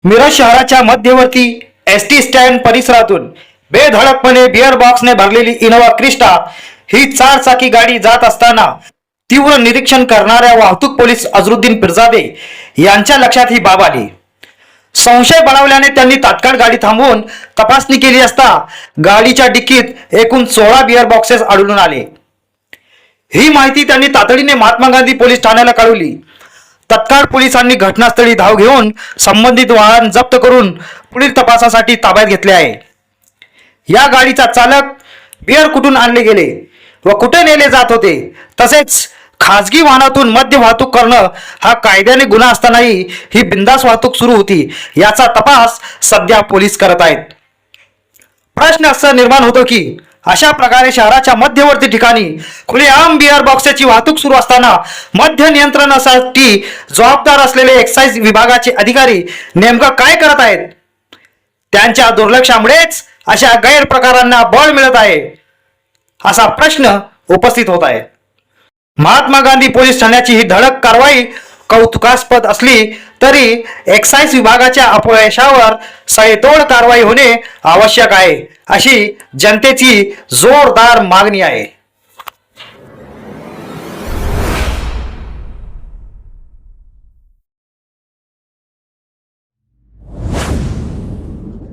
मिरज शहराच्या मध्यवर्ती ST stand परिसरातून बेधडकपणे बिअर बॉक्सने भरलेली इनोवा क्रिस्टा ही चारचाकी गाडी जात असताना तीव्र निरीक्षण करणाऱ्या वाहतूक पोलीस अजरुद्दीन पिरजादे यांच्या लक्षात ही बाब आली। संशय बळावल्याने त्यांनी तात्काळ गाडी थांबवून तपासणी केली असता गाडीच्या डिक्कीत एकूण 16 बिअर बॉक्सेस आढळून आले। ही माहिती त्यांनी तातडीने महात्मा गांधी पोलीस ठाण्याला कळवली। तत्काळ पोलिसांनी घटनास्थळी धाव घेऊन संबंधित वाहन जप्त करून पुढील तपासासाठी ताब्यात घेतले आहे। या गाडीचा चालक, बिअर कुठून आणले गेले व कुठे नेले जात होते तसेच खासगी वाहनातून मद्य वाहतूक करणं हा कायद्याने गुन्हा असतानाही ही बिनधास्त वाहतूक सुरू होती याचा तपास सध्या पोलीस करत आहेत। प्रश्न असा निर्माण होतो की अशा प्रकारे शहराच्या मध्यवर्ती ठिकाणी खुलेआम बिअर बॉक्सची वाहतूक सुरू असताना मद्य नियंत्रणासाठी जबाबदार असलेले एक्साइज विभागाचे अधिकारी नेमकं काय करत आहेत? त्यांच्या दुर्लक्षामुळेच अशा गैरप्रकारांना बळ मिळत आहे असा प्रश्न उपस्थित होत आहे। महात्मा गांधी पोलीस ठाण्याची ही धडक कारवाई कौतुकास्पद असली तरी एक्साइज विभागाच्या अपयशावर सडेतोड कारवाई होणे आवश्यक आहे अशी जनतेची जोरदार मागणी आहे।